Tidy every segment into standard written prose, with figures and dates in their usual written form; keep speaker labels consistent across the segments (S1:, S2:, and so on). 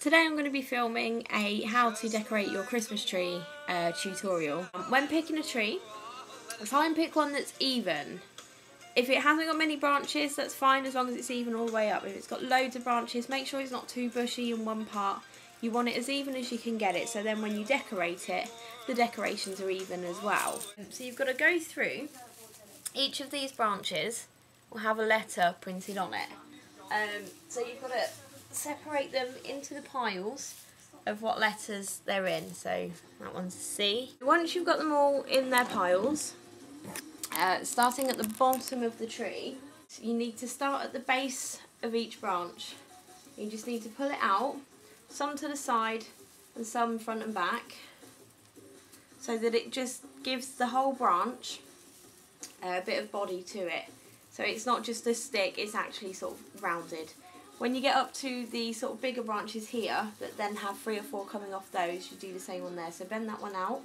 S1: Today I'm going to be filming a how to decorate your Christmas tree tutorial. When picking a tree, try and pick one that's even. If it hasn't got many branches, that's fine as long as it's even all the way up. If it's got loads of branches, make sure it's not too bushy in one part. You want it as even as you can get it, so then when you decorate it, the decorations are even as well. So you've got to go through, each of these branches will have a letter printed on it. So you've got to separate them into the piles of what letters they're in. So that one's a C. Once you've got them all in their piles, starting at the bottom of the tree, you need to start at the base of each branch. You just need to pull it out, some to the side and some front and back, so that it just gives the whole branch a bit of body to it. So it's not just a stick, it's actually sort of rounded. When you get up to the sort of bigger branches here, that then have 3 or 4 coming off those, you do the same one there. So bend that one out,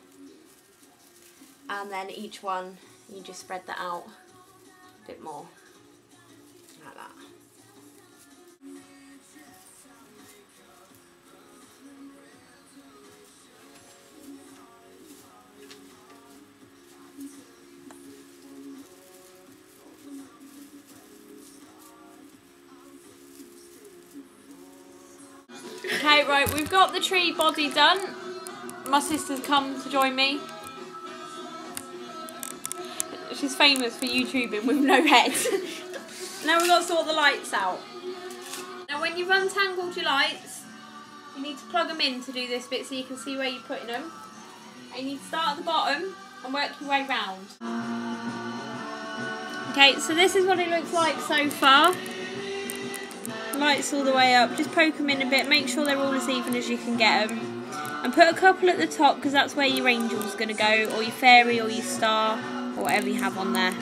S1: and then each one, you just spread that out a bit more, like that. Okay, right, we've got the tree body done. My sister's come to join me. She's famous for YouTubing with no head. Now we've got to sort the lights out. Now when you've untangled your lights, you need to plug them in to do this bit so you can see where you're putting them. And you need to start at the bottom and work your way round. Okay, so this is what it looks like so far. Lights all the way up, just poke them in a bit, make sure they're all as even as you can get them. And put a couple at the top because that's where your angel's going to go, or your fairy or your star, or whatever you have on there.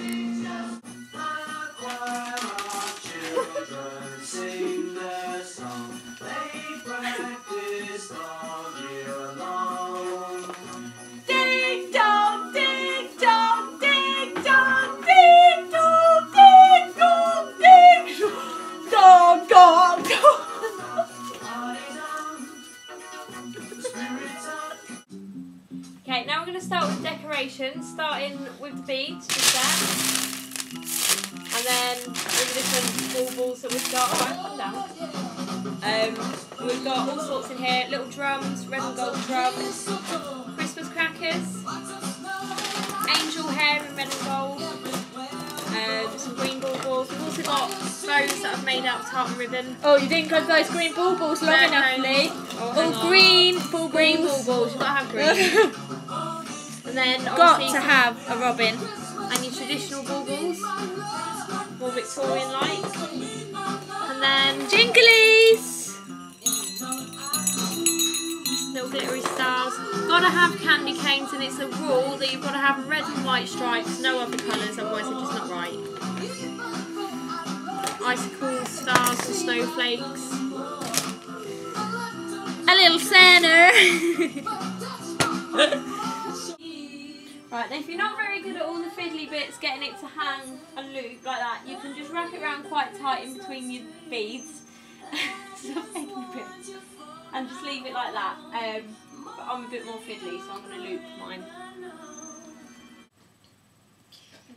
S1: Okay, now we're going to start with decorations, starting with the beads, just there. And then with the different baubles that we've got. Alright, calm down. We've got all sorts in here, little drums, red and gold drums, Christmas crackers, angel hair in red and gold, some green baubles. We've also got bows that I've made out of tartan ribbon.
S2: Oh, you didn't cut those green baubles long enough, Lee. Oh, green baubles.
S1: You've got to have green. And then
S2: got to have a robin.
S1: And your traditional baubles, more Victorian like. And then
S2: Jinglies!
S1: Little glittery stars. Gotta have candy canes, and it's a rule that you've got to have red and white stripes, no other colours, otherwise they're just not right. Icicles, stars and snowflakes.
S2: A little Santa!
S1: Right, now if you're not very good at all the fiddly bits, getting it to hang and loop like that, you can just wrap it around quite tight in between your beads. Stop taking a bit. And just leave it like that. But I'm a bit more fiddly, so I'm going to loop mine.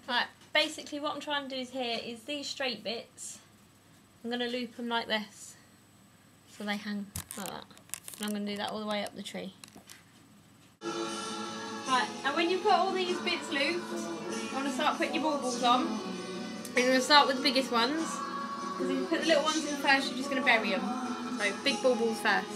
S1: Right, basically what I'm trying to do here is these straight bits, I'm going to loop them like this, so they hang like that. And I'm going to do that all the way up the tree. Right, and when you put all these bits looped, you want to start putting your baubles on. And you're going to start with the biggest ones, because if you put the little ones in first, you're just going to bury them. So big baubles first.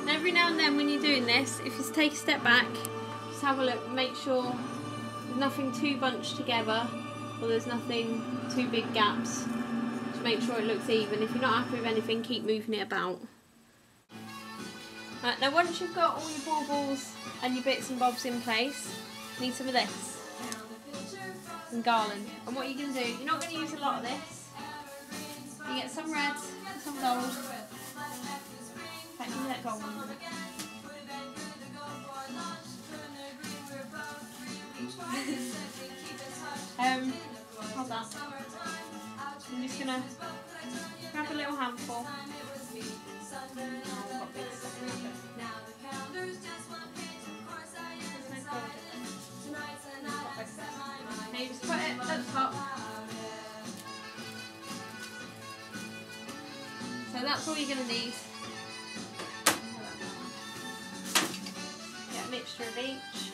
S1: Every now and then when you're doing this, if you just take a step back, just have a look, make sure there's nothing too bunched together, or there's nothing too big gaps. Just make sure it looks even. If you're not happy with anything, keep moving it about. Right, now once you've got all your baubles and your bits and bobs in place, you need some of this. and garland. And what you're going to do, you're not going to use a lot of this. You get some red and some gold. In fact, give me that gold one. Hold that. I'm just going to grab a little handful. Now you just put it at the top. So that's all you're going to need. Get a mixture of each.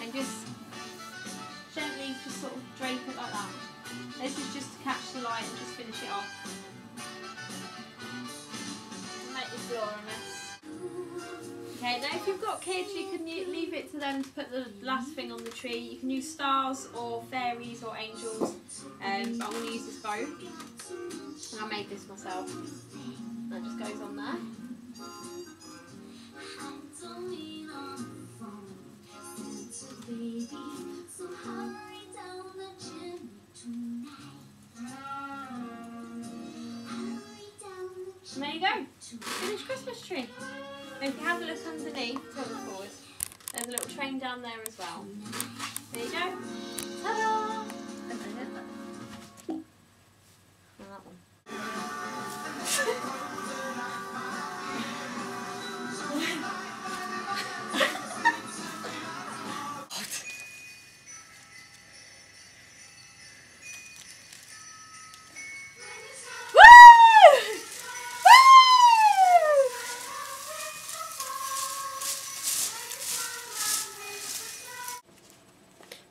S1: And just gently just sort of drape it like that. This is just to catch the light and just finish it off. Make your floor a mess. Okay, now if you've got kids, you can leave it to them to put the last thing on the tree. You can use stars or fairies or angels, but I'm going to use this bow. And I made this myself. That just goes on there. And there you go, finished Christmas tree. Now if you have a look underneath, forward, there's a little train down there as well. There you go. Ta-da! And that one.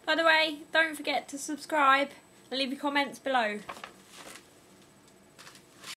S1: By the way, don't forget to subscribe and leave your comments below.